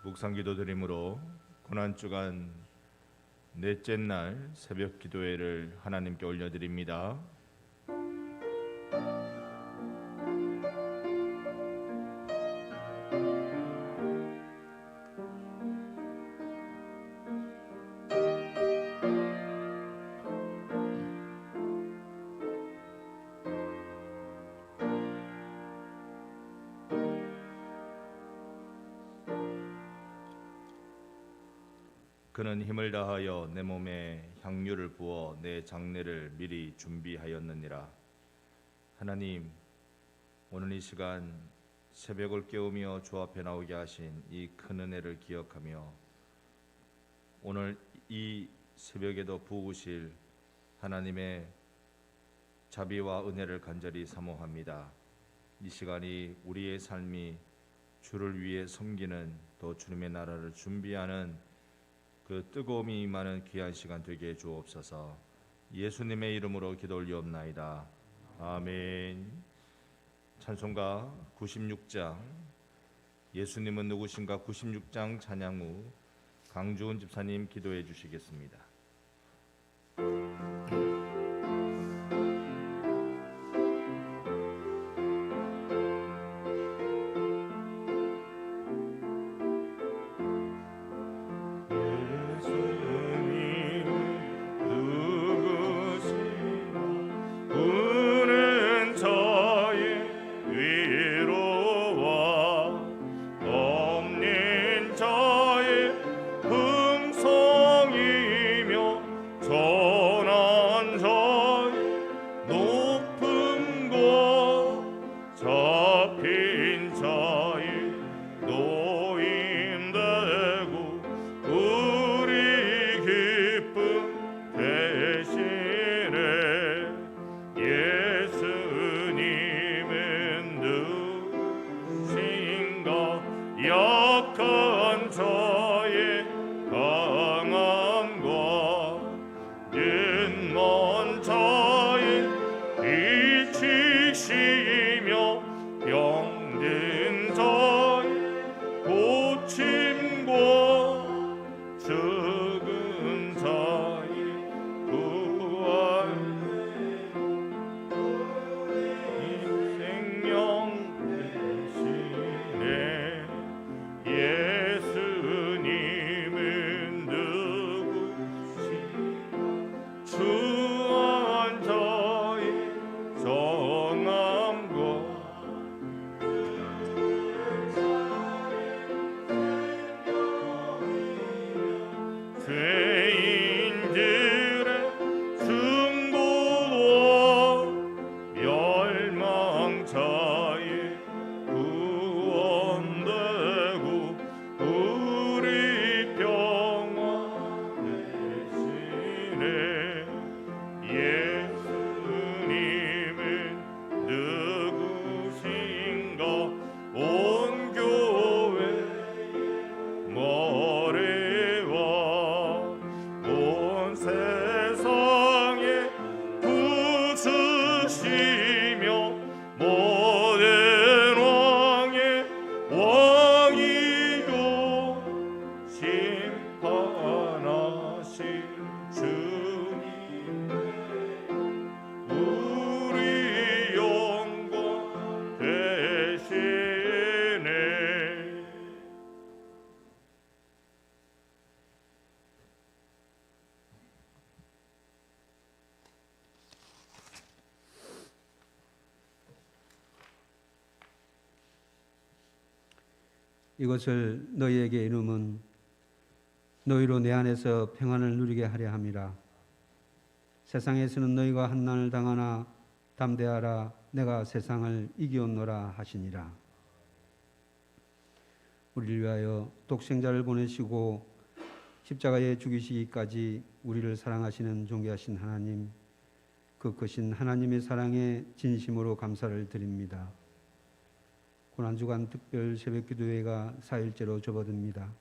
묵상기도 드림으로 고난주간 넷째 날 새벽 기도회를 하나님께 올려드립니다. 그는 힘을 다하여 내 몸에 향유를 부어 내 장례를 미리 준비하였느니라. 하나님, 오늘 이 시간 새벽을 깨우며 주 앞에 나오게 하신 이 큰 은혜를 기억하며 오늘 이 새벽에도 부으실 하나님의 자비와 은혜를 간절히 사모합니다. 이 시간이 우리의 삶이 주를 위해 섬기는 또 주님의 나라를 준비하는 그 뜨거움이 임하는 귀한 시간 되게 해 주옵소서. 예수님의 이름으로 기도 올리옵나이다. 아멘. 찬송가 96장 예수님은 누구신가 96장 찬양 후 강주은 집사님 기도해 주시겠습니다. 약한 자의 강함과 눈먼 자의 이치시며 병든 자의 고침과 죽은 자의 부활 생명 대신에 예수님은 누구시냐 주한 자의 정함과 죄인들의 중보와 멸망자의 구원되고 우리 평화 대신에 예수님은 누구신가 온 교회의 머리와 온 세상에 부수시며 모든 왕의 왕이요 심판하실 주님의 우리 영광 되시네. 이것을 너희에게 이름은 너희로 내 안에서 평안을 누리게 하려 함이라. 세상에서는 너희가 환난을 당하나 담대하라 내가 세상을 이기었노라 하시니라. 우리를 위하여 독생자를 보내시고 십자가에 죽이시기까지 우리를 사랑하시는 존귀하신 하나님, 그 크신 하나님의 사랑에 진심으로 감사를 드립니다. 고난주간 특별 새벽기도회가 4일째로 접어듭니다.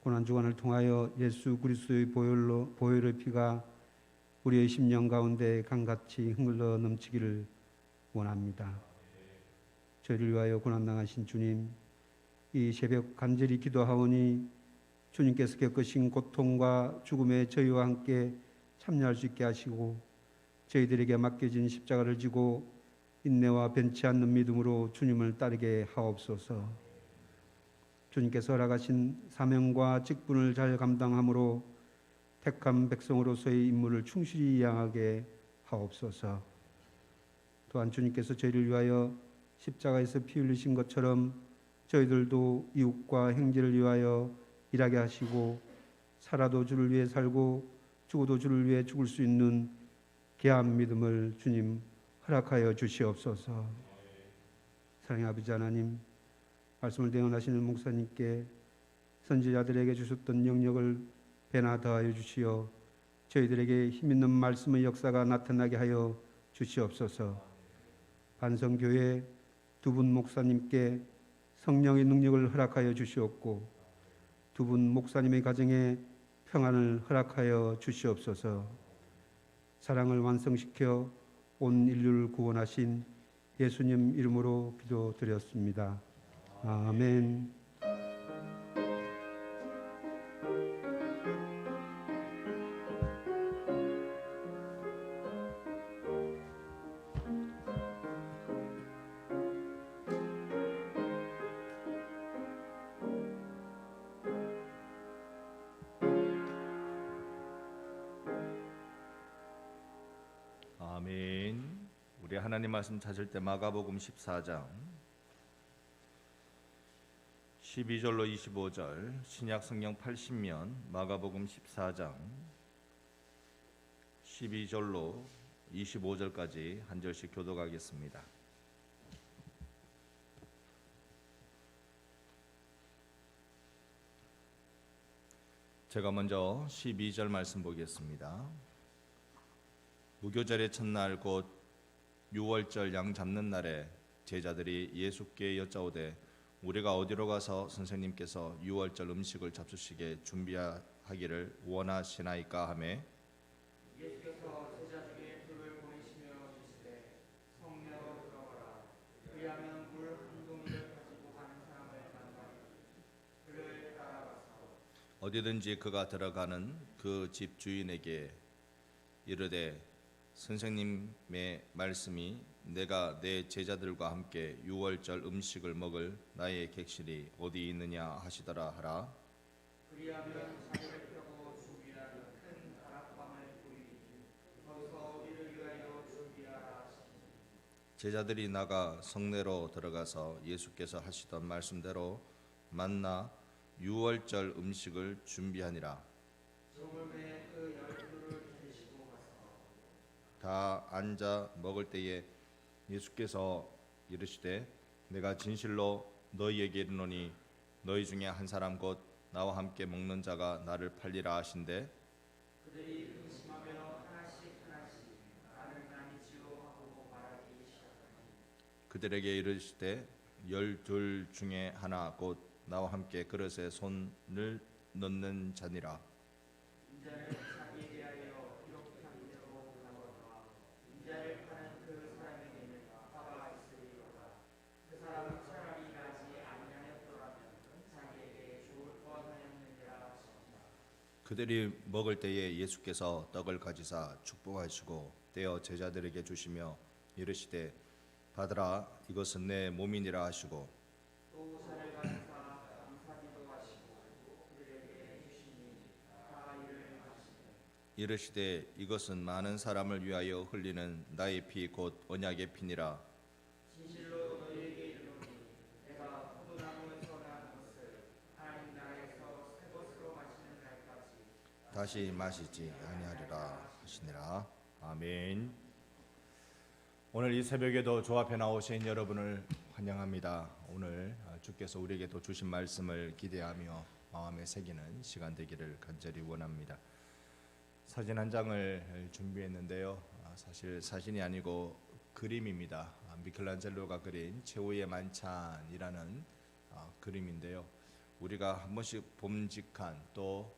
고난주간을 통하여 예수 그리스도의 보혈의 피가 우리의 심령 가운데 강같이 흘러 넘치기를 원합니다. 저희를 위하여 고난당하신 주님, 이 새벽 간절히 기도하오니 주님께서 겪으신 고통과 죽음에 저희와 함께 참여할 수 있게 하시고 저희들에게 맡겨진 십자가를 지고 인내와 변치 않는 믿음으로 주님을 따르게 하옵소서. 주님께서 허락하신 사명과 직분을 잘 감당함으로 택한 백성으로서의 임무를 충실히 이행하게 하옵소서. 또한 주님께서 저희를 위하여 십자가에서 피 흘리신 것처럼 저희들도 이웃과 형제를 위하여 일하게 하시고 살아도 주를 위해 살고 죽어도 주를 위해 죽을 수 있는 귀한 믿음을 주님 허락하여 주시옵소서. 사랑의 아버지 하나님, 말씀을 대언하시는 목사님께 선지자들에게 주셨던 영역을 배나 더하여 주시어 저희들에게 힘있는 말씀의 역사가 나타나게 하여 주시옵소서. 반성교회 두 분 목사님께 성령의 능력을 허락하여 주시옵고 두 분 목사님의 가정에 평안을 허락하여 주시옵소서. 사랑을 완성시켜 온 인류를 구원하신 예수님 이름으로 기도드렸습니다. 아멘. 아멘. 우리 하나님 말씀 찾을 때 마가복음 14장 12절로 25절, 신약 성경 80면 마가복음 14장 12절로 25절까지 한 절씩 교독하겠습니다. 제가 먼저 12절 말씀 보겠습니다. 무교절의 첫날 곧 유월절 양 잡는 날에 제자들이 예수께 여짜오되 우리가 어디로 가서 선생님께서 유월절 음식을 잡수시게 준비하기를 원하시나이까 하매 예수께서 제자 중에 둘을 보내시며 이르시되 성내로 들어가라. 그리하면 물 한 동이를 가지고 가는 사람을 만나리니 그를 따라가서 어디든지 그가 들어가는 그 집 주인에게 이르되 선생님의 말씀이 내가 내 제자들과 함께 유월절 음식을 먹을 나의 객실이 어디 있느냐 하시더라 하라. 그리하면 자리를 펴고 준비하는 큰 다락방을 보이니 거기서 우리를 위하여 준비하라 하시니 제자들이 나가 성내로 들어가서 예수께서 하시던 말씀대로 만나 유월절 음식을 준비하니라. 저물매 그 12를 데리시고 가서 다 앉아 먹을 때에 예수께서 이르시되 내가 진실로 너희에게 이르노니 너희 중에 한 사람 곧 나와 함께 먹는 자가 나를 팔리라 하신대. 그들이 근심하며 하나씩 나를 나뉘지요 하고 말하기 시작하니 그들에게 이르시되 12 중에 하나 곧 나와 함께 그릇에 손을 넣는 자니라. 인자를 자기에 대하여 기록한 대로 가져다가 인자를 파는 그 사람에게는 화가 있으리로다. 그 사람은 차라리 나지 아니하였더라면 자기에게 좋을 뻔하였느니라 하시니라. 그들이 먹을 때에 예수께서 떡을 가지사 축복하시고 떼어 제자들에게 주시며 이르시되 받으라 이것은 내 몸이니라 하시고 또 잔을 가지사 감사기도 하시고 그들에게 주시니 다 이를 마시되 이르시되 이것은 많은 사람을 위하여 흘리는 나의 피 곧 언약의 피니라. 진실로 너희에게 이르노니 내가 포도나무에서 난 것을 하나님 나라에서 새 것으로 마시는 날까지 다시 마시지 아니하리라 하시니라. 아멘. 오늘 이 새벽에도 주 앞에 나오신 여러분을 환영합니다. 오늘 주께서 우리에게 또 주신 말씀을 기대하며 마음에 새기는 시간 되기를 간절히 원합니다. 사진 한 장을 준비했는데요. 사실 사진이 아니고 그림입니다. 미켈란젤로가 그린 최후의 만찬이라는 그림인데요. 우리가 한 번씩 봄직한 또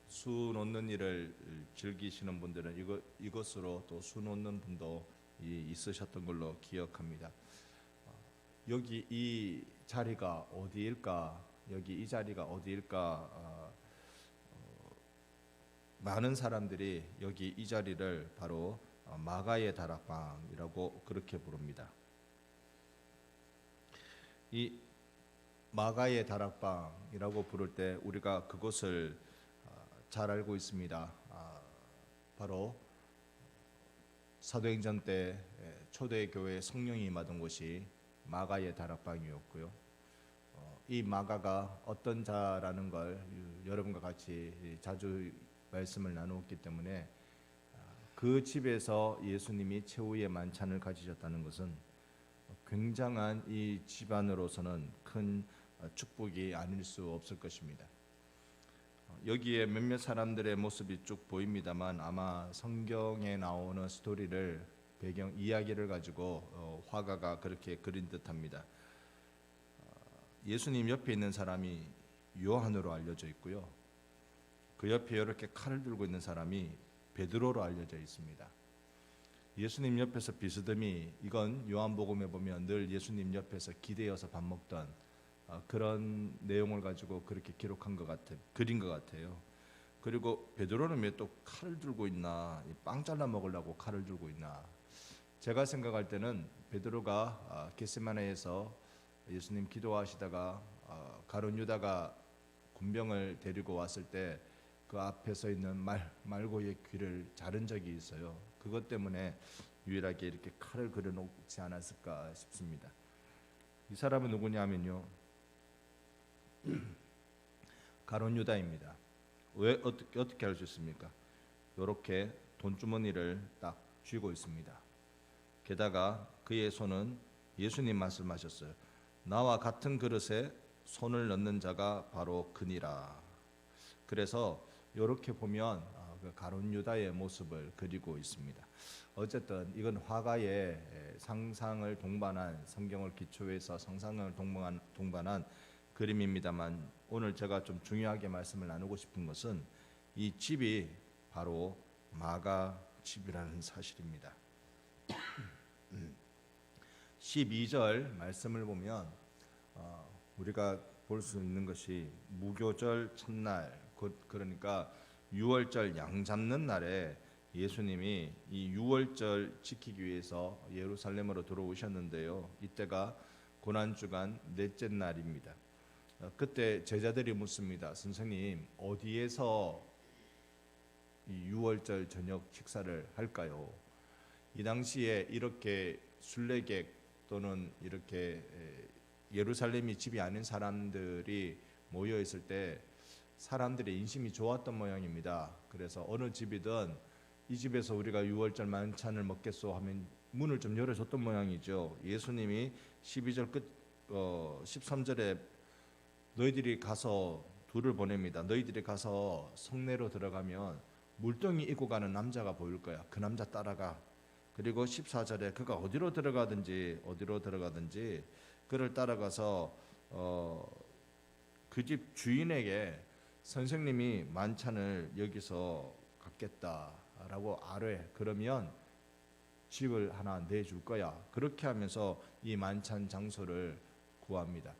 수 놓는 일을 즐기시는 분들은 이것으로 또 수 놓는 분도 있으셨던 걸로 기억합니다. 여기 이 자리가 어디일까? 여기 이 자리가 어디일까? 많은 사람들이 여기 이 자리를 바로 마가의 다락방이라고 그렇게 부릅니다. 이 마가의 다락방이라고 부를 때 우리가 그것을 잘 알고 있습니다. 바로 사도행전 때 초대교회에 성령이 임하던 곳이 마가의 다락방이었고요. 이 마가가 어떤 자라는 걸 여러분과 같이 자주 말씀을 나누었기 때문에 그 집에서 예수님이 최후의 만찬을 가지셨다는 것은 굉장한 이 집안으로서는 큰 축복이 아닐 수 없을 것입니다. 여기에 몇몇 사람들의 모습이 쭉 보입니다만 아마 성경에 나오는 스토리를 배경 이야기를 가지고 화가가 그렇게 그린 듯합니다. 예수님 옆에 있는 사람이 요한으로 알려져 있고요. 그 옆에 이렇게 칼을 들고 있는 사람이 베드로로 알려져 있습니다. 예수님 옆에서 비스듬히, 이건 요한복음에 보면 늘 예수님 옆에서 기대어서 밥 먹던 그런 내용을 가지고 그렇게 기록한 것 같아요. 그린 것 같아요. 그리고 베드로는 왜 또 칼을 들고 있나? 빵 잘라 먹으려고 칼을 들고 있나? 제가 생각할 때는 베드로가 겟세마네에서 예수님 기도하시다가 가룟 유다가 군병을 데리고 왔을 때 그 앞에 서 있는 말고의 귀를 자른 적이 있어요. 그것 때문에 유일하게 이렇게 칼을 그려놓지 않았을까 싶습니다. 이 사람은 누구냐면요, 가룟 유다입니다. 왜 어떻게 알 수 있습니까? 이렇게 돈주머니를 딱 쥐고 있습니다. 게다가 그의 손은 예수님 말씀하셨어요. 나와 같은 그릇에 손을 넣는 자가 바로 그니라. 그래서 이렇게 보면 가룟 유다의 모습을 그리고 있습니다. 어쨌든 이건 화가의 상상을 동반한, 성경을 기초해서 상상을 동반한 그림입니다만, 오늘 제가 좀 중요하게 말씀을 나누고 싶은 것은 이 집이 바로 마가 집이라는 사실입니다. 12절 말씀을 보면 우리가 볼 수 있는 것이 무교절 첫날, 그러니까 유월절 양 잡는 날에 예수님이 이 유월절 지키기 위해서 예루살렘으로 들어오셨는데요. 이때가 고난주간 넷째 날입니다. 그때 제자들이 묻습니다. 선생님, 어디에서 이 유월절 저녁 식사를 할까요? 이 당시에 이렇게 순례객 또는 이렇게 예루살렘이 집이 아닌 사람들이 모여 있을 때 사람들의 인심이 좋았던 모양입니다. 그래서 어느 집이든 이 집에서 우리가 유월절 만찬을 먹겠소 하면 문을 좀 열어줬던 모양이죠. 예수님이 12절 끝 13절에 너희들이 가서 둘을 보냅니다. 너희들이 가서 성내로 들어가면 물동이 입고 가는 남자가 보일 거야. 그 남자 따라가. 그리고 14절에 그가 어디로 들어가든지 그를 따라가서 그 집 주인에게 선생님이 만찬을 여기서 갖겠다라고 아뢰. 그러면 집을 하나 내줄 거야. 그렇게 하면서 이 만찬 장소를 구합니다.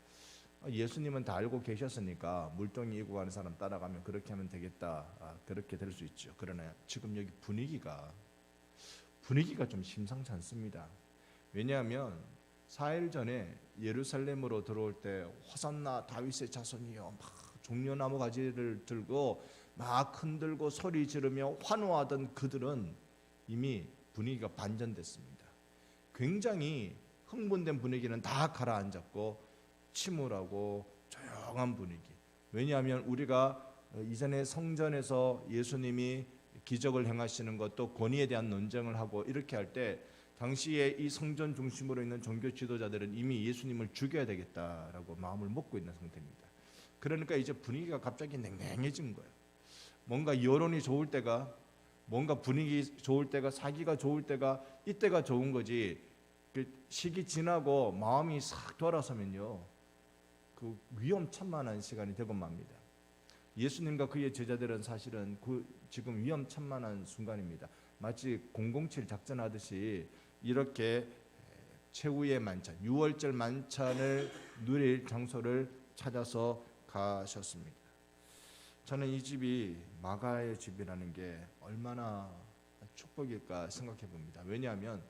예수님은 다 알고 계셨으니까 물동이 입고 가는 사람 따라가면 그렇게 하면 되겠다. 그렇게 될 수 있죠. 그러나 지금 여기 분위기가 좀 심상치 않습니다. 왜냐하면 4일 전에 예루살렘으로 들어올 때 호산나 다윗의 자손이여 막 종려나무 가지를 들고 막 흔들고 소리 지르며 환호하던 그들은 이미 분위기가 반전됐습니다. 굉장히 흥분된 분위기는 다 가라앉았고 침울하고 조용한 분위기. 왜냐하면 우리가 이전에 성전에서 예수님이 기적을 행하시는 것도 권위에 대한 논쟁을 하고 이렇게 할 때 당시에 이 성전 중심으로 있는 종교 지도자들은 이미 예수님을 죽여야 되겠다라고 마음을 먹고 있는 상태입니다. 그러니까 이제 분위기가 갑자기 냉랭해진 거예요. 뭔가 여론이 좋을 때가, 뭔가 분위기 좋을 때가, 사기가 좋을 때가 이때가 좋은 거지. 그 시기 지나고 마음이 싹 돌아서면요, 그 위험천만한 시간이 되고 맙니다. 예수님과 그의 제자들은 사실은 지금 위험천만한 순간입니다. 마치 007 작전하듯이 이렇게 최후의 만찬, 유월절 만찬을 누릴 장소를 찾아서 가셨습니다. 저는 이 집이 마가의 집이라는 게 얼마나 축복일까 생각해 봅니다. 왜냐하면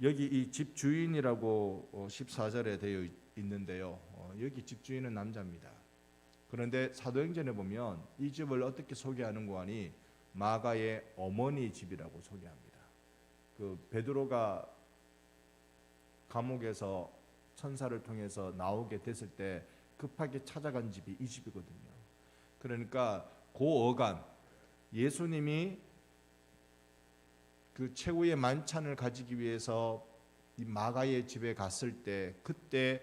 여기 이 집 주인이라고 14절에 되어 있는데요. 여기 집 주인은 남자입니다. 그런데 사도행전에 보면 이 집을 어떻게 소개하는고 하니 마가의 어머니 집이라고 소개합니다. 그 베드로가 감옥에서 천사를 통해서 나오게 됐을 때 급하게 찾아간 집이 이 집이거든요. 그러니까 그 어간 예수님이 그 최후의 만찬을 가지기 위해서 이 마가의 집에 갔을 때 그때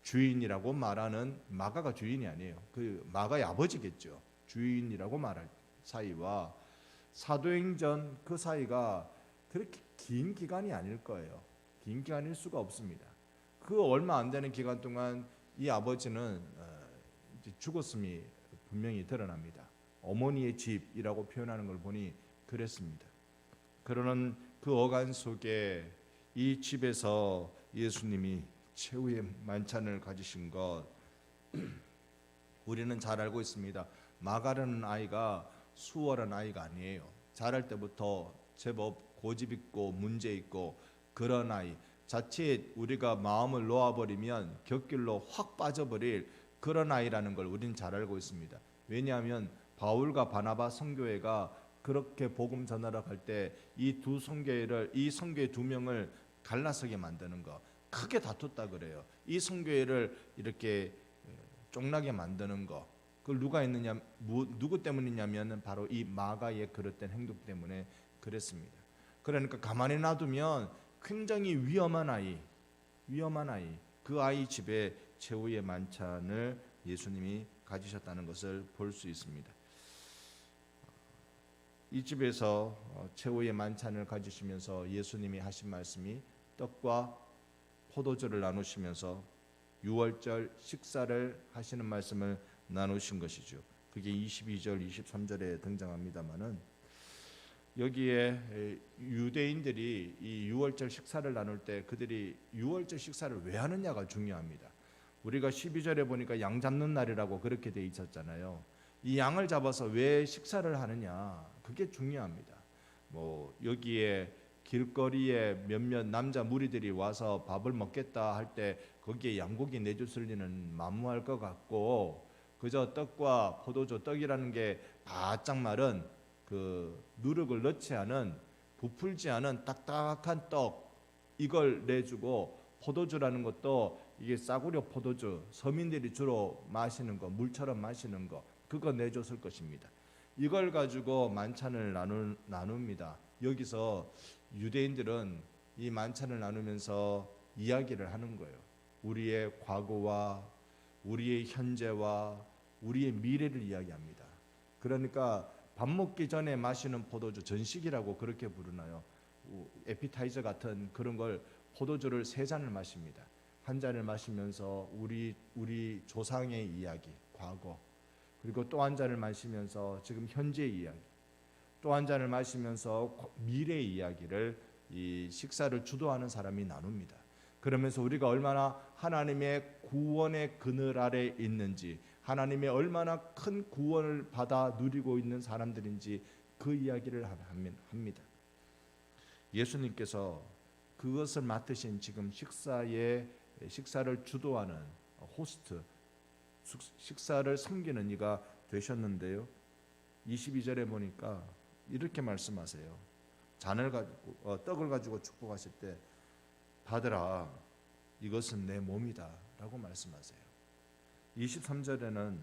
주인이라고 말하는 마가가 주인이 아니에요. 그 마가의 아버지겠죠. 주인이라고 말할 사이와 사도행전 그 사이가 그렇게 긴 기간이 아닐 거예요. 긴 기간일 수가 없습니다. 그 얼마 안 되는 기간 동안 이 아버지는 이제 죽었음이 분명히 드러납니다. 어머니의 집이라고 표현하는 걸 보니 그랬습니다. 그러는 그 어간 속에 이 집에서 예수님이 최후의 만찬을 가지신 것 우리는 잘 알고 있습니다. 마가라는 아이가 수월한 아이가 아니에요. 자랄 때부터 제법 고집 있고 문제 있고 그런 아이, 자칫 우리가 마음을 놓아버리면 곁길로 확 빠져버릴 그런 아이라는 걸 우리는 잘 알고 있습니다. 왜냐하면 바울과 바나바 선교회가 그렇게 복음 전하러 갈 때 이 두 선교회를 이 선교회 두 명을 갈라서게 만드는 거 크게 다퉜다 그래요. 이 선교회를 이렇게 쫑나게 만드는 거 그걸 누구 때문이냐면 바로 이 마가의 그릇된 행동 때문에 그랬습니다. 그러니까 가만히 놔두면 굉장히 위험한 아이 그 아이 집에 최후의 만찬을 예수님이 가지셨다는 것을 볼 수 있습니다. 이 집에서 최후의 만찬을 가지시면서 예수님이 하신 말씀이 떡과 포도주를 나누시면서 유월절 식사를 하시는 말씀을 나누신 것이죠. 그게 22절, 23절에 등장합니다만은 여기에 유대인들이 이 유월절 식사를 나눌 때 그들이 유월절 식사를 왜 하느냐가 중요합니다. 우리가 12절에 보니까 양 잡는 날이라고 그렇게 돼 있었잖아요. 이 양을 잡아서 왜 식사를 하느냐 그게 중요합니다. 뭐 여기에 길거리에 몇몇 남자 무리들이 와서 밥을 먹겠다 할 때 거기에 양고기 내줬을 리는 만무할 것 같고 그저 떡과 포도주 떡이라는 게 바짝 마른 그 누룩을 넣지 않은 부풀지 않은 딱딱한 떡 이걸 내주고 포도주라는 것도 이게 싸구려 포도주 서민들이 주로 마시는 거 물처럼 마시는 거 그거 내줬을 것입니다. 이걸 가지고 만찬을 나눕니다. 여기서 유대인들은 이 만찬을 나누면서 이야기를 하는 거예요. 우리의 과거와 우리의 현재와 우리의 미래를 이야기합니다. 그러니까 밥 먹기 전에 마시는 포도주 전식이라고 그렇게 부르나요? 에피타이저 같은 그런 걸 포도주를 3잔을 마십니다. 한 잔을 마시면서 우리 조상의 이야기, 과거 그리고 또 한 잔을 마시면서 지금 현재의 이야기 또 한 잔을 마시면서 미래의 이야기를 이 식사를 주도하는 사람이 나눕니다. 그러면서 우리가 얼마나 하나님의 구원의 그늘 아래 있는지 하나님의 얼마나 큰 구원을 받아 누리고 있는 사람들인지 그 이야기를 합니다. 예수님께서 그것을 맡으신 지금 식사를 주도하는 호스트 식사를 섬기는 이가 되셨는데요. 22절에 보니까 이렇게 말씀하세요. 떡을 가지고 축복하실 때 받으라 이것은 내 몸이다 라고 말씀하세요. 24절에는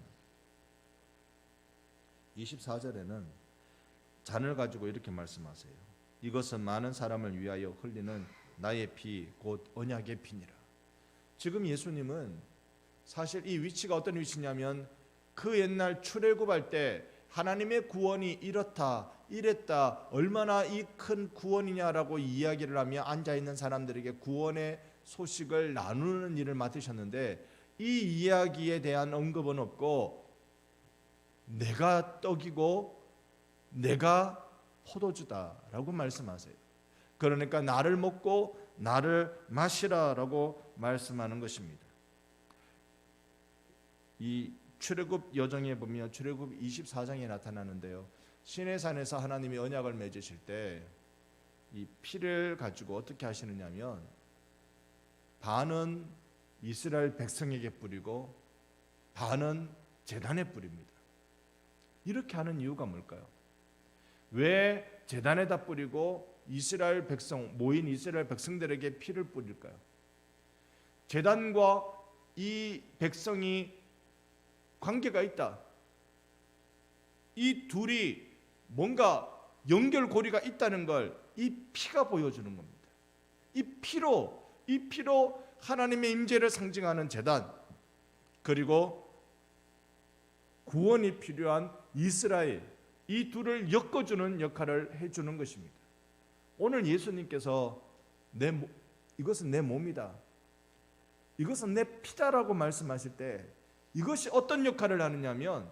잔을 가지고 이렇게 말씀하세요. 이것은 많은 사람을 위하여 흘리는 나의 피 곧 언약의 피니라. 지금 예수님은 사실 이 위치가 어떤 위치냐면 그 옛날 출애굽할 때 하나님의 구원이 이렇다 이랬다 얼마나 이 큰 구원이냐라고 이야기를 하며 앉아있는 사람들에게 구원의 소식을 나누는 일을 맡으셨는데 이 이야기에 대한 언급은 없고 내가 떡이고 내가 포도주다라고 말씀하세요. 그러니까 나를 먹고 나를 마시라라고 말씀하는 것입니다. 이 출애굽 여정에 보면 출애굽 24장에 나타나는데요. 시내산에서 하나님이 언약을 맺으실 때 이 피를 가지고 어떻게 하시느냐면 반은 이스라엘 백성에게 뿌리고 반은 제단에 뿌립니다. 이렇게 하는 이유가 뭘까요? 왜 제단에다 뿌리고 이스라엘 백성, 모인 이스라엘 백성들에게 피를 뿌릴까요? 제단과 이 백성이 관계가 있다. 이 둘이 뭔가 연결고리가 있다는 걸 이 피가 보여주는 겁니다. 이 피로 하나님의 임재를 상징하는 제단, 그리고 구원이 필요한 이스라엘, 이 둘을 엮어주는 역할을 해주는 것입니다. 오늘 예수님께서 이것은 내 몸이다, 이것은 내 피다라고 말씀하실 때 이것이 어떤 역할을 하느냐면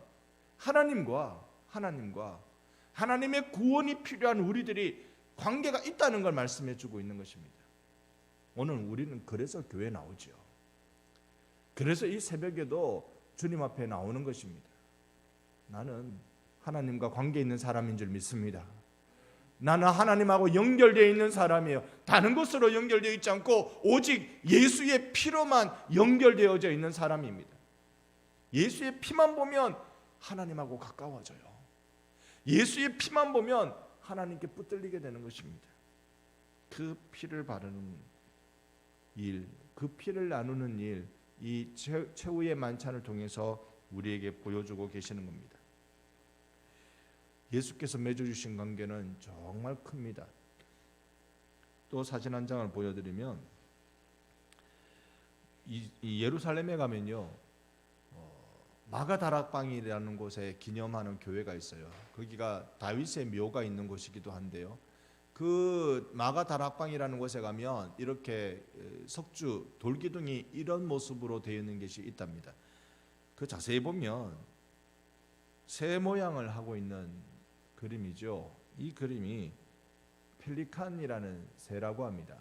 하나님의 구원이 필요한 우리들이 관계가 있다는 걸 말씀해 주고 있는 것입니다. 오늘 우리는 그래서 교회 나오죠. 그래서 이 새벽에도 주님 앞에 나오는 것입니다. 나는 하나님과 관계 있는 사람인 줄 믿습니다. 나는 하나님하고 연결되어 있는 사람이에요. 다른 것으로 연결되어 있지 않고 오직 예수의 피로만 연결되어져 있는 사람입니다. 예수의 피만 보면 하나님하고 가까워져요. 예수의 피만 보면 하나님께 붙들리게 되는 것입니다. 그 피를 바르는 일, 그 피를 나누는 일, 이 최후의 만찬을 통해서 우리에게 보여주고 계시는 겁니다. 예수께서 맺어주신 관계는 정말 큽니다. 또 사진 한 장을 보여드리면 이 예루살렘에 가면요, 마가다락방이라는 곳에 기념하는 교회가 있어요. 거기가 다윗의 묘가 있는 곳이기도 한데요. 그 마가다락방이라는 곳에 가면 이렇게 석주, 돌기둥이 이런 모습으로 되어 있는 것이 있답니다. 그 자세히 보면 새 모양을 하고 있는 그림이죠. 이 그림이 펠리칸이라는 새라고 합니다.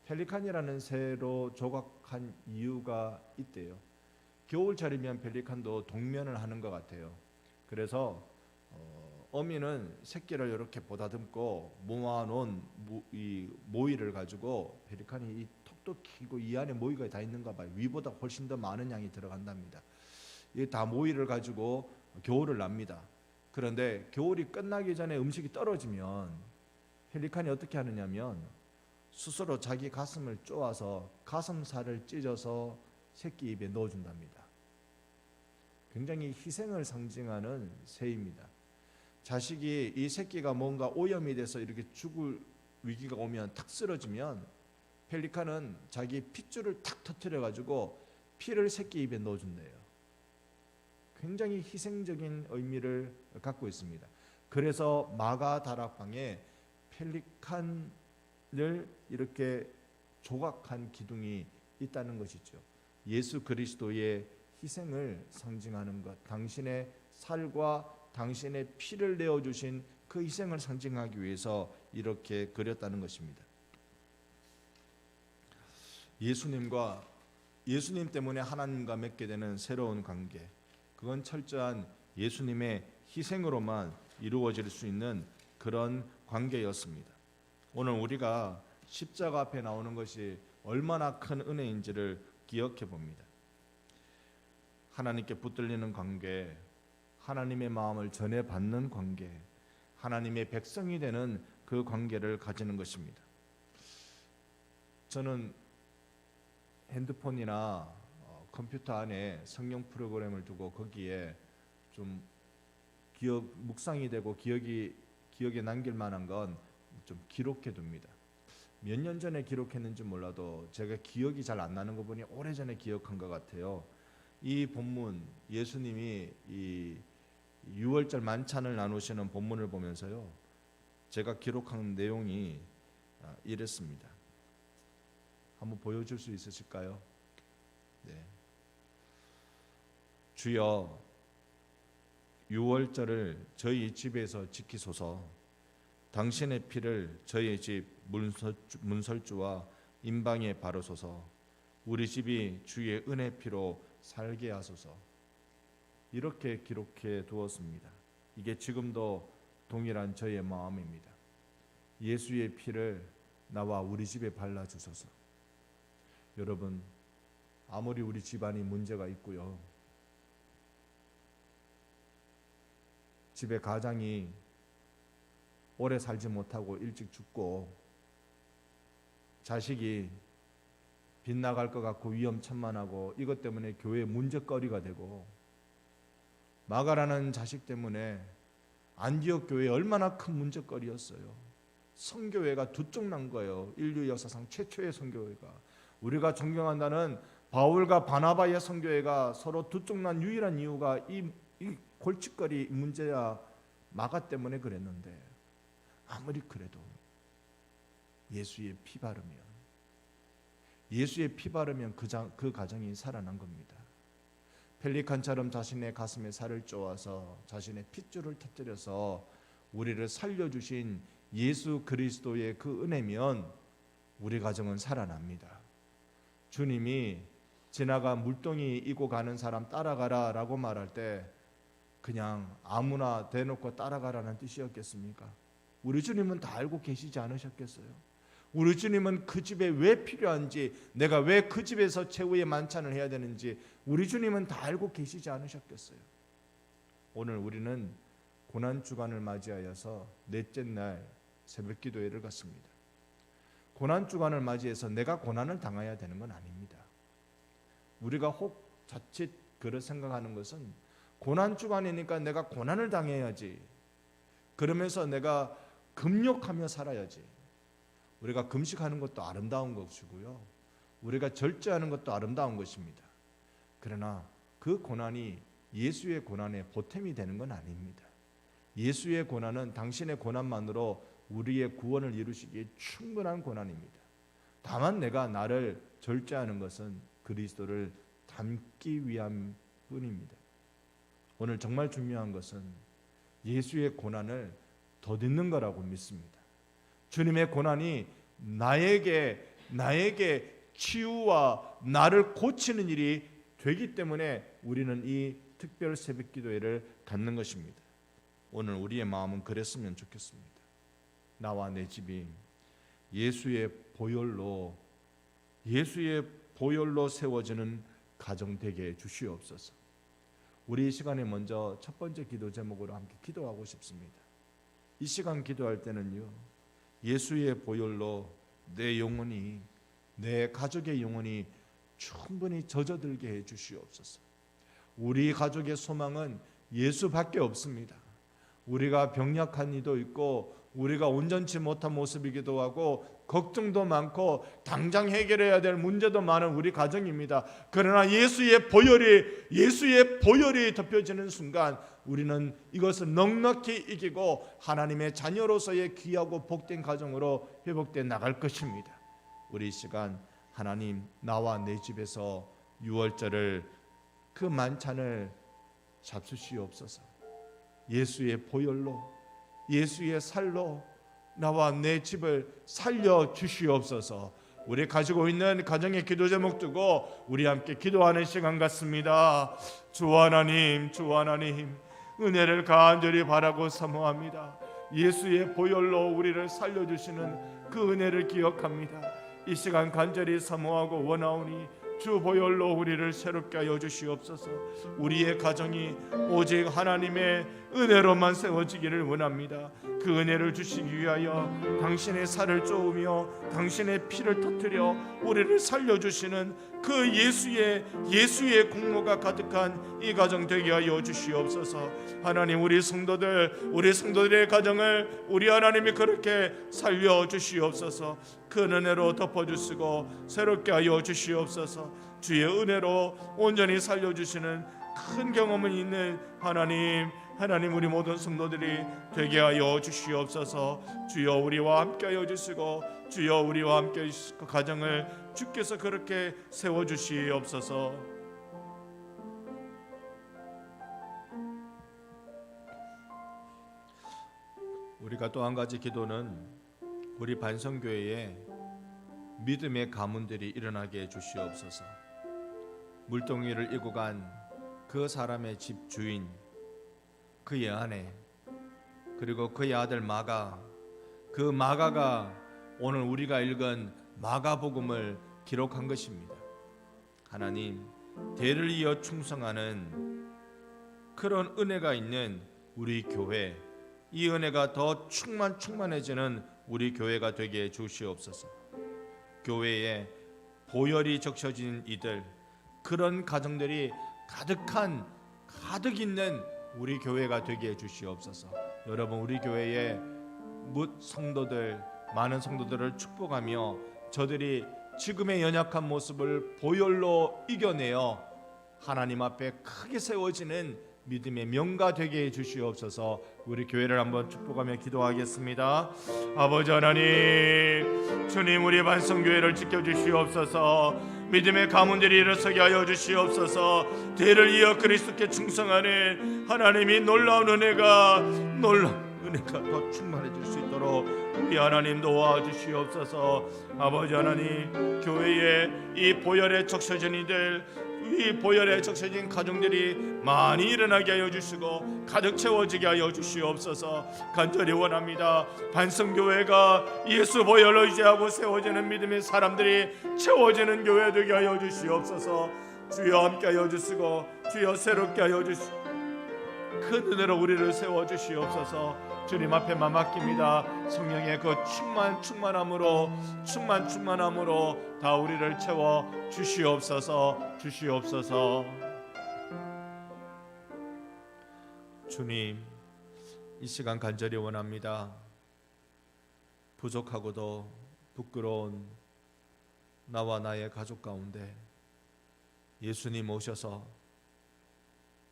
펠리칸이라는 새로 조각한 이유가 있대요. 겨울철이면 펠리칸도 동면을 하는 것 같아요. 그래서 어미는 새끼를 이렇게 보다듬고 모아놓은 이 모이를 가지고 펠리칸이 이 턱도 길고 이 안에 모이가 다 있는가 봐요. 위보다 훨씬 더 많은 양이 들어간답니다. 이 다 모이를 가지고 겨울을 납니다. 그런데 겨울이 끝나기 전에 음식이 떨어지면 펠리칸이 어떻게 하느냐면 스스로 자기 가슴을 쪼아서 가슴살을 찢어서 새끼 입에 넣어준답니다. 굉장히 희생을 상징하는 새입니다. 자식이 이 새끼가 뭔가 오염이 돼서 이렇게 죽을 위기가 오면 탁 쓰러지면 펠리칸은 자기 핏줄을 탁 터뜨려 가지고 피를 새끼 입에 넣어준대요. 굉장히 희생적인 의미를 갖고 있습니다. 그래서 마가다락방에 펠리칸을 이렇게 조각한 기둥이 있다는 것이죠. 예수 그리스도의 희생을 상징하는 것, 당신의 살과 당신의 피를 내어주신 그 희생을 상징하기 위해서 이렇게 그렸다는 것입니다. 예수님 때문에 하나님과 맺게 되는 새로운 관계, 그건 철저한 예수님의 희생으로만 이루어질 수 있는 그런 관계였습니다. 오늘 우리가 십자가 앞에 나오는 것이 얼마나 큰 은혜인지를 기억해 봅니다. 하나님께 붙들리는 관계, 하나님의 마음을 전해받는 관계, 하나님의 백성이 되는 그 관계를 가지는 것입니다. 저는 핸드폰이나 컴퓨터 안에 성경 프로그램을 두고 거기에 좀 묵상이 되고 기억에 남길 만한 건 좀 기록해 둡니다. 몇 년 전에 기록했는지 몰라도 제가 기억이 잘 안 나는 거 보니 오래전에 기억한 것 같아요. 이 본문, 예수님이 이 6월절 만찬을 나누시는 본문을 보면서요, 제가 기록한 내용이 이랬습니다. 한번 보여줄 수 있으실까요? 네. 주여, 6월절을 저희 집에서 지키소서. 당신의 피를 저희 집 문설주와 임방에 바르소서. 우리 집이 주의 은혜 피로 살게 하소서. 이렇게 기록해 두었습니다. 이게 지금도 동일한 저의 마음입니다. 예수의 피를 나와 우리 집에 발라주소서. 여러분, 아무리 우리 집안이 문제가 있고요, 집에 가장이 오래 살지 못하고 일찍 죽고 자식이 빗나갈 것 같고 위험천만하고 이것 때문에 교회 문제거리가 되고, 마가라는 자식 때문에 안디옥 교회 얼마나 큰 문제거리였어요. 선교회가 두 쪽 난 거예요. 인류 역사상 최초의 선교회가. 우리가 존경한다는 바울과 바나바의 선교회가 서로 두 쪽 난 유일한 이유가 이 골칫거리 문제야 마가 때문에 그랬는데, 아무리 그래도 예수의 피 바르면 그 가정이 살아난 겁니다. 펠리칸처럼 자신의 가슴에 살을 쪼아서 자신의 핏줄을 터뜨려서 우리를 살려주신 예수 그리스도의 그 은혜면 우리 가정은 살아납니다. 주님이 지나가 물동이 이고 가는 사람 따라가라 라고 말할 때 그냥 아무나 대놓고 따라가라는 뜻이었겠습니까? 우리 주님은 다 알고 계시지 않으셨겠어요? 우리 주님은 그 집에 왜 필요한지, 내가 왜 그 집에서 최후의 만찬을 해야 되는지 우리 주님은 다 알고 계시지 않으셨겠어요? 오늘 우리는 고난주간을 맞이하여서 넷째 날 새벽 기도회를 갖습니다. 고난주간을 맞이해서 내가 고난을 당해야 되는 건 아닙니다. 우리가 혹 자칫 그렇게 생각하는 것은 고난주간이니까 내가 고난을 당해야지, 그러면서 내가 금욕하며 살아야지. 우리가 금식하는 것도 아름다운 것이고요, 우리가 절제하는 것도 아름다운 것입니다. 그러나 그 고난이 예수의 고난의 보탬이 되는 건 아닙니다. 예수의 고난은 당신의 고난만으로 우리의 구원을 이루시기에 충분한 고난입니다. 다만 내가 나를 절제하는 것은 그리스도를 닮기 위함 뿐입니다. 오늘 정말 중요한 것은 예수의 고난을 덧입는 거라고 믿습니다. 주님의 고난이 나에게 치유와 나를 고치는 일이 되기 때문에 우리는 이 특별 새벽 기도회를 갖는 것입니다. 오늘 우리의 마음은 그랬으면 좋겠습니다. 나와 내 집이 예수의 보혈로 세워지는 가정 되게 해 주시옵소서. 우리 이 시간에 먼저 첫 번째 기도 제목으로 함께 기도하고 싶습니다. 이 시간 기도할 때는요, 예수의 보혈로 내 영혼이, 내 가족의 영혼이 충분히 젖어들게 해 주시옵소서. 우리 가족의 소망은 예수밖에 없습니다. 우리가 병약한 이도 있고 우리가 온전치 못한 모습이기도 하고 걱정도 많고 당장 해결해야 될 문제도 많은 우리 가정입니다. 그러나 예수의 보혈이 덮여지는 순간 우리는 이것을 넉넉히 이기고 하나님의 자녀로서의 귀하고 복된 가정으로 회복돼 나갈 것입니다. 우리 이 시간 하나님, 나와 내 집에서 유월절을 그 만찬을 잡수시옵소서. 예수의 보혈로, 예수의 살로 나와 내 집을 살려 주시옵소서. 우리 가지고 있는 가정의 기도 제목 두고 우리 함께 기도하는 시간 같습니다. 주 하나님, 은혜를 간절히 바라고 사모합니다. 예수의 보혈로 우리를 살려주시는 그 은혜를 기억합니다. 이 시간 간절히 사모하고 원하오니 주 보혈로 우리를 새롭게 하여 주시옵소서. 우리의 가정이 오직 하나님의 은혜로만 세워지기를 원합니다. 그 은혜를 주시기 위하여 당신의 살을 쪼으며 당신의 피를 터뜨려 우리를 살려주시는 그 예수의 공로가 가득한 이 가정 되게 하여 주시옵소서. 하나님, 우리 성도들의 가정을 우리 하나님이 그렇게 살려 주시옵소서. 큰 은혜로 덮어주시고 새롭게 하여 주시옵소서. 주의 은혜로 온전히 살려주시는 큰 경험은 있는 하나님, 우리 모든 성도들이 되게 하여 주시옵소서. 주여 우리와 함께 하여 주시고 주여 우리와 함께 하시고 가정을 주께서 그렇게 세워주시옵소서. 우리가 또 한 가지 기도는 우리 반성교회에 믿음의 가문들이 일어나게 해 주시옵소서. 물동이를 이고 간 그 사람의 집 주인, 그의 아내, 그리고 그의 아들 마가, 그 마가가 오늘 우리가 읽은 마가복음을 기록한 것입니다. 하나님, 대를 이어 충성하는 그런 은혜가 있는 우리 교회, 이 은혜가 더 충만해지는 우리 교회가 되게 해 주시옵소서. 교회에 보혈이 적셔진 이들, 그런 가정들이 가득 있는 우리 교회가 되게 해 주시옵소서. 여러분, 우리 교회에 성도들, 많은 성도들을 축복하며 저들이 지금의 연약한 모습을 보혈로 이겨내어 하나님 앞에 크게 세워지는 믿음의 명가 되게 해 주시옵소서. 우리 교회를 한번 축복하며 기도하겠습니다. 아버지 하나님, 주님, 우리 반성교회를 지켜주시옵소서. 믿음의 가문들이 일어서게 하여 주시옵소서. 대를 이어 그리스도께 충성하는 하나님이 놀라운 은혜가 더 충만해질 수 있도록 우리 하나님 도와주시옵소서. 아버지 하나님, 교회에 이 보혈에 적셔진 이들, 이 보혈에 적셔진 가정들이 많이 일어나게 하여 주시고 가득 채워지게 하여 주시옵소서. 간절히 원합니다. 반성교회가 예수 보혈로 의지하고 세워지는 믿음의 사람들이 채워지는 교회 되게 하여 주시옵소서. 주여 함께 하여 주시고 주여 새롭게 하여 주시고 큰 은혜로 우리를 세워 주시옵소서. 주님 앞에만 맡깁니다. 성령의 그 충만함으로 다 우리를 채워 주시옵소서. 주님, 이 시간 간절히 원합니다. 부족하고도 부끄러운 나와 나의 가족 가운데 예수님 오셔서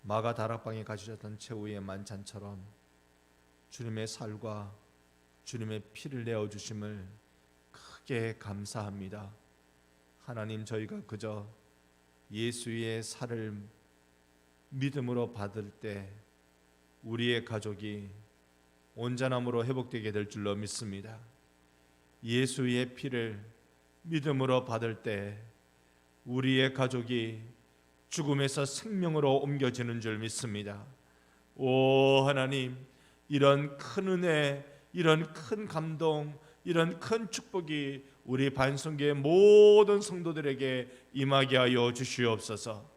마가 다락방에 가지셨던 최후의 만찬처럼 주님의 살과 주님의 피를 내어주심을 크게 감사합니다. 하나님, 저희가 그저 예수의 살을 믿음으로 받을 때 우리의 가족이 온전함으로 회복되게 될 줄로 믿습니다. 예수의 피를 믿음으로 받을 때 우리의 가족이 죽음에서 생명으로 옮겨지는 줄 믿습니다. 오 하나님, 이런 큰 은혜, 이런 큰 감동, 이런 큰 축복이 우리 반성교회 모든 성도들에게 임하게 하여 주시옵소서.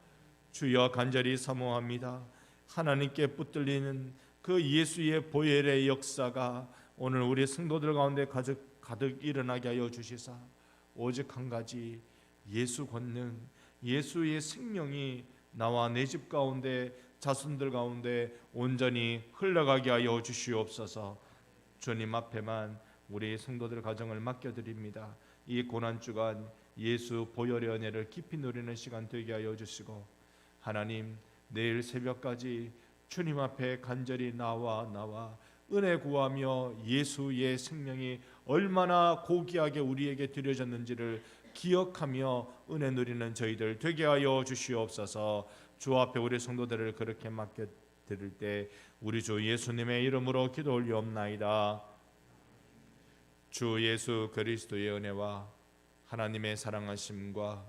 주여 간절히 사모합니다. 하나님께 붙들리는 그 예수의 보혈의 역사가 오늘 우리 성도들 가운데 가득 일어나게 하여 주시사 오직 한 가지, 예수 권능, 예수의 생명이 나와 내 집 가운데 자손들 가운데 온전히 흘러가게 하여 주시옵소서. 주님 앞에만 우리 성도들 가정을 맡겨드립니다. 이 고난주간 예수 보혈의 은혜를 깊이 누리는 시간 되게 하여 주시고, 하나님, 내일 새벽까지 주님 앞에 간절히 나와 은혜 구하며 예수의 생명이 얼마나 고귀하게 우리에게 드려졌는지를 기억하며 은혜 누리는 저희들 되게 하여 주시옵소서. 주 앞에 우리 성도들을 그렇게 맡겨드릴 때 우리 주 예수님의 이름으로 기도 올리옵나이다. 주 예수 그리스도의 은혜와 하나님의 사랑하심과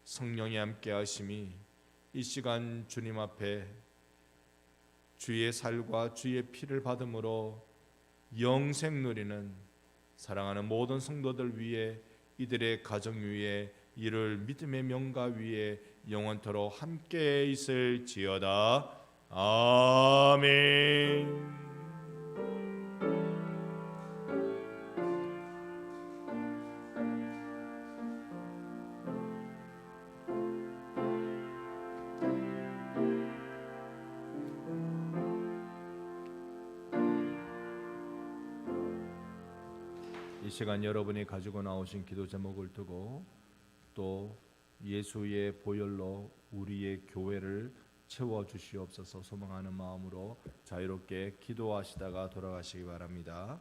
성령의 함께하심이 이 시간 주님 앞에 주의 살과 주의 피를 받음으로 영생 누리는 사랑하는 모든 성도들 위에, 이들의 가정 위에, 이를 믿음의 명가 위에 영원토록 함께 있을지어다. 아멘. 이 시간 여러분이 가지고 나오신 기도 제목을 두고 또 예수의 보혈로 우리의 교회를 채워주시옵소서 소망하는 마음으로 자유롭게 기도하시다가 돌아가시기 바랍니다.